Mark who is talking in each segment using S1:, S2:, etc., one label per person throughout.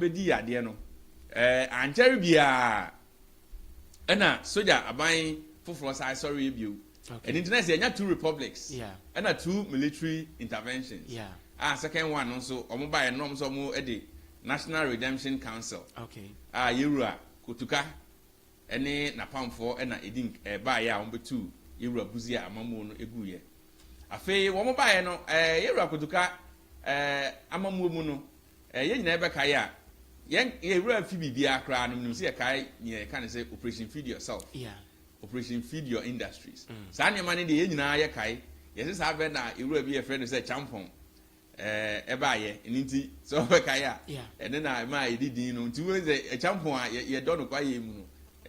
S1: bedi ade no anjere bia ena soja aban foforo sai sorry bio and international enya two republics ena two military interventions second one also omo ba no so mo e National Redemption Council yewura kotuka ene na pamfo ena edin ba ya omo betu yewura buzia amamu no eguye afei wo mo ba ye no yewura kotuka amamu mu no ye nyina ebe kai a ye wura fi bibia akra no se kai ye kan say operation feed yourself operation feed your industries sa ne mane de ye nyina ye kai ye se sa be na wura bi ye friend say champon eba ye nti so be kai a ene na ma edidin no nti we say champon a ye do no kwa ye mu no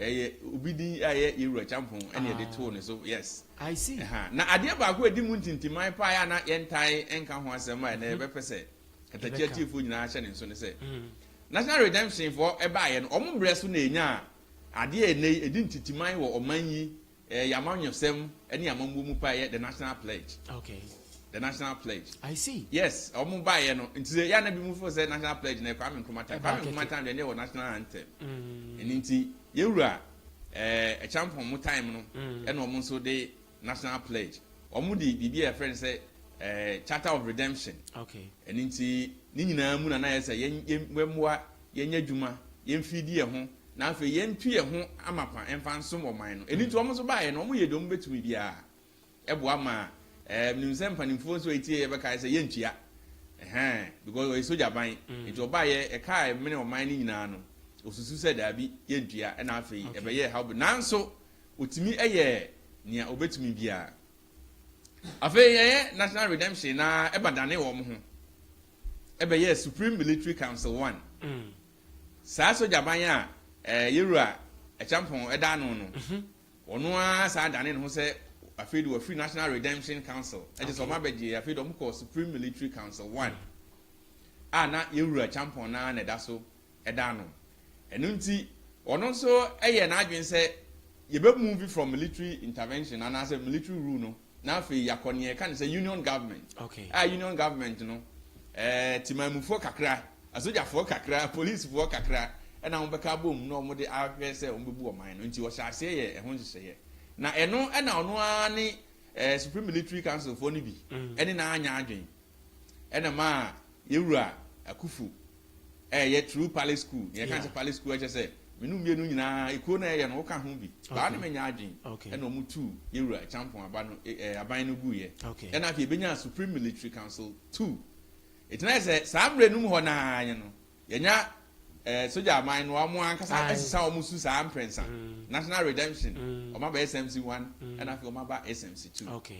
S1: ye obidin a ye wura champon ene de to ne so yes
S2: I see
S1: na ade ba ko edi mu ntintiman pa ya na ye ntai enka ho asem a na be pese Katakyie TV nyina ahye ne so ne say National Redemption for eba ye no omo bre so na enya ade ene edi ntitiman wo oman yi yamanyosem ene yamambu mu pa ye the national pledge. The national pledge.
S2: I see.
S1: Yes, omo ba ye no nti ya na bi mu for say national pledge na kwa me nkomata de ne wo national anthem. Enti yewura champion mu time no ene omo so de national pledge. Omo di bibi e friend say Charter of Redemption. And nti ni nyina mu na ye say yemwa yenya dwuma yemfidi ye ho na afa yentu ye ho amapa emfa nsom oman no eni nti omo so ba ye no omo ye dom betumi bia ebo ama nimsem panimfo so etie ye be kai say yentua because we soja ban nti oba ye e kai mene oman ni nyina no osusu se da bi yentua e na afa yi e be ye how nanso otimi eye nia obetumi bia afa ye National Redemption na e badane wo mo ho ebe ye Supreme Military Council 1 sa soja ban a yewura champon eda no no ono a sa dane no se afei do Free National Redemption Council e je so ma beje afei do mo ko Supreme Military Council 1 na yewura champon na eda so eda no eno nti ono so eye na adwen se ye be move from military intervention and as a military rule no na afei yakone kan say union government union government no timamufo kakra asojafo kakra policefo kakra ena wo beka bom no mo de ahwe se wo bebu oman no nti wo hyase ye ehon hyehye na eno ena ono ani Supreme Military Council for ni bi ene na anya adwen ena ma yewura akufu ye True Palace School ye kan se Palace School eche se menu mienu nyina iko na ye no ka ho bi ba ne menya adwen ena omu tu yewura champion aba no aban no gu ye ena afie benya Supreme Military Council 2 it na say samre num ho na anya no yenya soja aman no amo ankasa esisa omu su sa amprensa National Redemption oma ba SMC 1 and afi oma ba SMC 2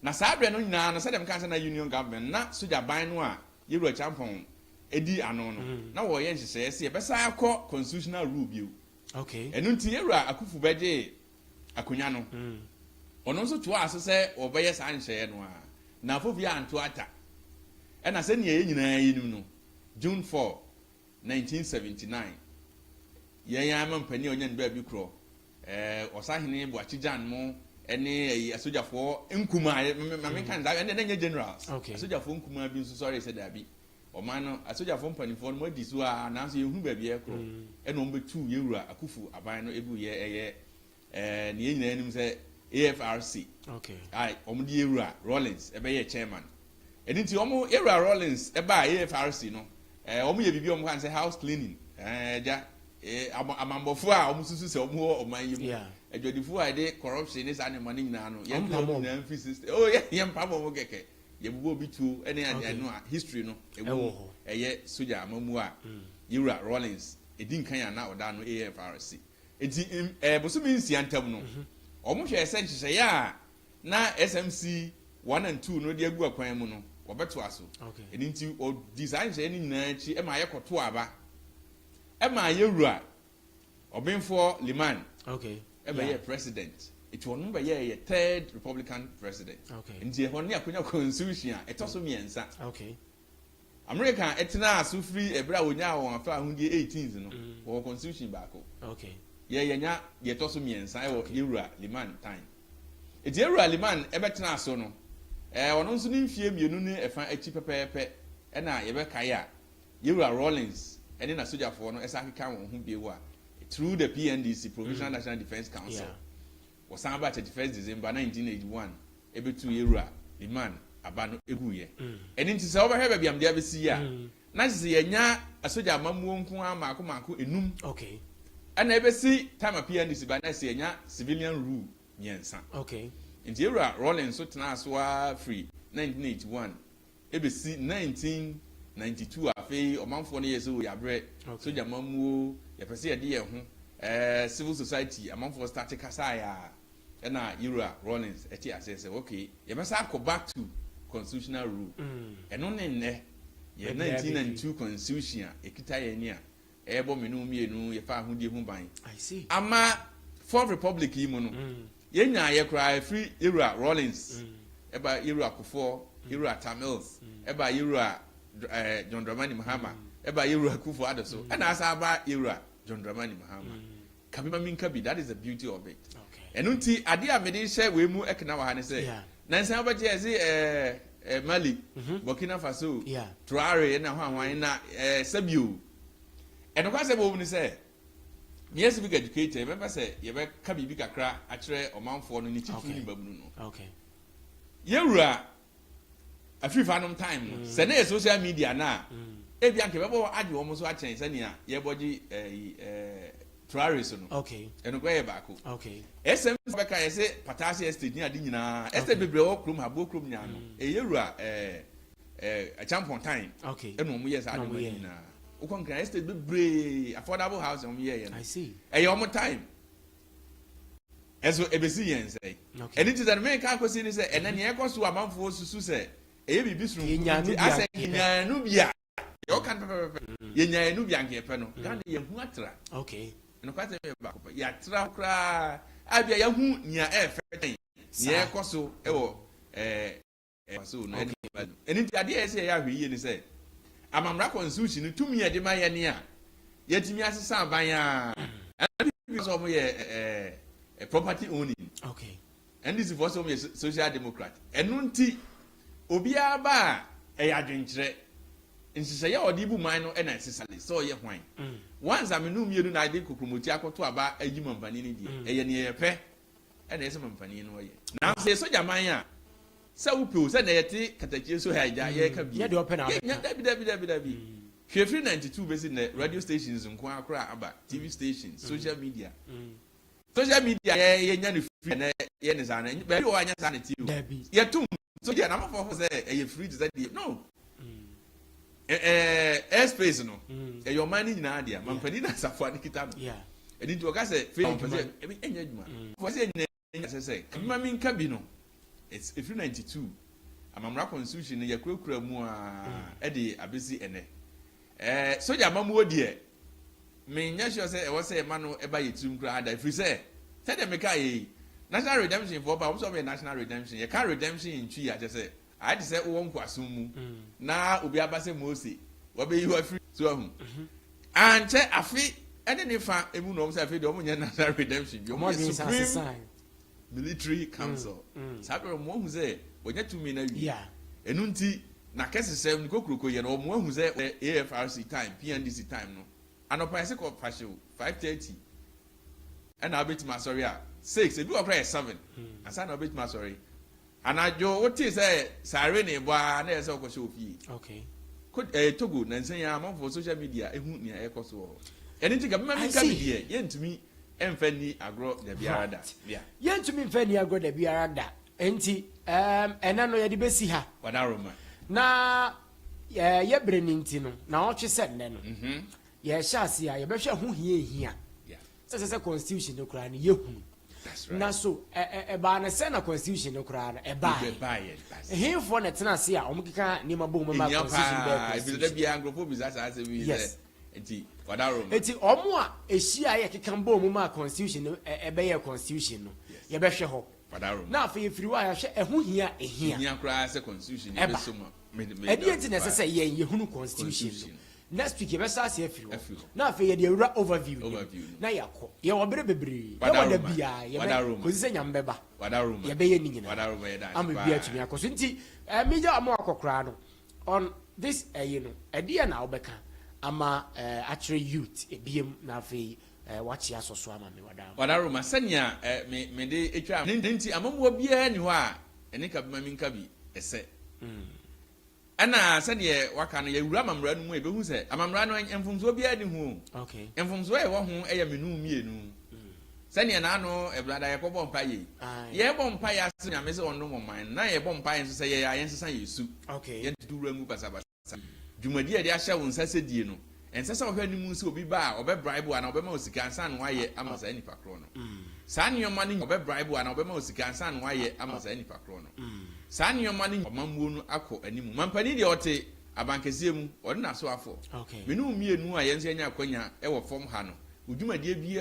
S1: na sabre no nyina no say dem kan say na union government na soja ban no a yewura champion edi ano no na wo ye nhyehyɛ se be sa akɔ constitutional rule bio enu nti yewura akufu beje akonya no ono nso to aso sɛ obɛyɛ sa nhyehyɛ no a na fofia anto ata ena se ne ye nyina yinum no June 4 1979 ye ya mampani onye ndu abi kro osahene Boachijan mo ene asojafo nkuma me kan da ene nye generals asojafo nkuma bi nso sorry said abi oman no asojafo mpanifo no madi so a na so yehu ba bi ekro ene on betu yewura akufu aban no egu ye eye ne ye nyina anim se AFRC ai omdi yewura Rollins ebe ye chairman eni nti omo yewura Rollins eba AFRC no omo ye bibi omo kan say house cleaning ja amambofo a omo susu se omo oman yim adwodifo a de corruption ni sa ne money nyina no ye mpamo na free system ye mpamo mo keke ye bubo bitu ene no history no ewo eye soja amamu a yewura Rollins edi nkan ya na oda no AFRC eti bosumi nsiantam no omo hwe ese nhyehyɛ ya na SMC 1 and 2 no de agu akwan mu no obeto aso eni nti o design hye ni nyina chi e ma ye koto aba e ma yewura obenfo Liman e ba ye president it won ba ye third Republican president nti e hon ne akonya constitution a etoso miensa America etena aso free ebra wonya won afa ahudie 18s no wo constitution baako ye yenya ye toso miensa e wo yewura Liman time eti yewura Liman e betena aso no ono nso ni mfie mienu ne efa achi pepepe e na ye be kai a Yura Rawlings and then a soldier for no Esaka who be through the PNDC Provisional National Defence Council was about the 1st December 1981 able to Yura the man abano eguye and into say over here am there see ya na say nya a soldier mamu nko amako enum
S2: okay
S1: and ebe see time a PNDC ba na say nya civilian rule nyensa
S2: okay
S1: into Yura Rawlings so tena so free 1981 ebe see 1992 afei omanfo no yeso ya bre soldier mamu ya pese ye de ye ho civil society amanfo start kasa ya na Yura Rawlings eti asese okay ye besa go back to constitutional rule eno ne ye 1992 constitution ekita ye ni a ebo menu mienu ye fa ahudi hu ban
S2: I see
S1: ama fourth republic yi mu no ye nya ye kra free Yura Rawlings eba Yura Akufo Yura Tamils eba Yura John Dramani Mahama eba Yura Akufo adoso and asa aba Yura John Dramani Mahama kabima minkabi that is the beauty of it and unti ade a mede share we mu ekna wa ha ne say na nsan ba je say Mali Burkina Faso Traore na hwan na Sabio and kwa say bo ni say me civic educator remember say ye be ka bibi kakra a kire omanfo no ni chifu ni babunu no
S2: okay
S1: Yewura a free fanom time no say na social media na e bia nke bebo ade wo mo so a chen say nia ye boji Traore so no
S2: okay
S1: eno kwa ye baako
S2: okay
S1: SM beka ye say Patasi estate ni ade nyina estate bebre wo krom habo krom nya no Yewura a champion time
S2: okay
S1: eno mo ye sa ade nyina ukon kra estate bebre affordable house mo ye
S2: I see
S1: omo time eso ebesi yen say and it is an American akosi ni say ena ne ekoso amanfo susu say eye bibi suru ase nya nu bia yo kan pepe ye nya nu bia nke pe no gan ye hu atra
S2: okay
S1: no kwate me ba ko ya tra kra abia ya hu nya e fe ten ye ekoso ewo so no and it ade e say ya hwe ye ni say amamra constitution no tumi ye de ma ye ne a yetimi asesa ban a and so mo ye property owning
S2: okay
S1: and this is for some social democrat enunti obia ba e ya dwenkyere nsise ya odibu man no na nsisale so ye hwan once amenu mienu na ide kokromoti akoto aba agima mpani ni die eye ne ye pe na ese mpani no ye na se soja man a se upo se na yete Katakyie so haja ye ka bi
S2: ye de open
S1: dabi hwefri 92 besi na radio stations nko akora aba TV stations social media social media ye nya no free na ye ne sana be o anya sana ti o ye tum so dia na mafo say ye free to that no airspace no your money nyina dia mampani na safo ani kita no e din to ka say free for say e enya djuma for say enya say kabima min ka bi no it's if 92 amamra constitution ye kurakura mu a e de abesi ene so dia mamu odie me nya sure say e wo say ma no e ba yetum kura ada free say dem me kai national redemption for ba so be national redemption ye can redemption in twi ya say I just say won kwasum mu na obi abase Mose wo be you free so hu and che afi ene ne fa emu no say afi de omo nya national redemption bi omo supreme military council sabe mo hu say wonya tumi na wi enu nti na kese se ni kokroko ye no omo hu say AFRC time PNDC time no anopa se ko fashion 5:30 and I bet my sorry 6 if you are 7 asa na bet my sorry and ajo what is say sare ne boa na ese ko show fi
S2: okay
S1: could Togo na nsen ya am for social media ehu nia ekoso anything ka me ka media ye ntumi emfa ni agro da biara da
S2: ye ntumi emfa ni agro da biara da enti ena no ye de besi ha
S1: wadaroma
S2: na ye breninti no na o twe se ne no ye shase a ye behwe ho hia se constitution no kra ni ye hu
S1: that's right
S2: na so ba na se na constitution no kra na ba he for na tena se a omkeka ni mabo mo ma constitution be
S1: bi da bia agrofo bi za sa se wi se enti wadaroma
S2: enti omo a ehia ye keka mbo mo ma constitution no be ye constitution no ye behwe ho
S1: wadaroma
S2: na afa ye firi wa ya hwe ehu hia
S1: kra se constitution ni be so mo
S2: edi enti na se ye hunu constitution next week you best say afiro na afa ye de ura overview na yakọ ye obere bebre ye wada bia ye ko se Nyameba
S1: wadaroma
S2: ye be ye ni nyina
S1: wadaroma ye da
S2: am bia tumi akoso nti meja amo akokra no on this you know e de na obeka ama actually youth ebiem na afei wachi asoso ama me
S1: wadaro ma sanya me de etwa nti amamuo bia ni ho a ene ka bima minka bi ese ana sane waka no yawura amamra no mu e behu se amamra no emfumso bia ni ho
S2: okay
S1: emfumso e wo ho e ya menu mienu sane na no e brada ye kobọ mpa ye bọ mpa ya se nyame se onno man na ye bọ mpa ye se ye ya yensesa yesu
S2: okay
S1: ye tuturu mu basabasa dwumadi de ahya wo nsase die no ensesa wo hwa ni mu se obi ba obe bribe ana obe ma osika ansa no aye amasa nipa kro no saa nyoma ni obe bribe ana obe ma osika ansa no aye amasa nipa kro no saa nyoma ni omammuo no akọ animu mampani de ote abankese mu ode na so afọ
S2: okay
S1: menu mienu a yenso anya akwanya e wo fom ha no dwumadi bia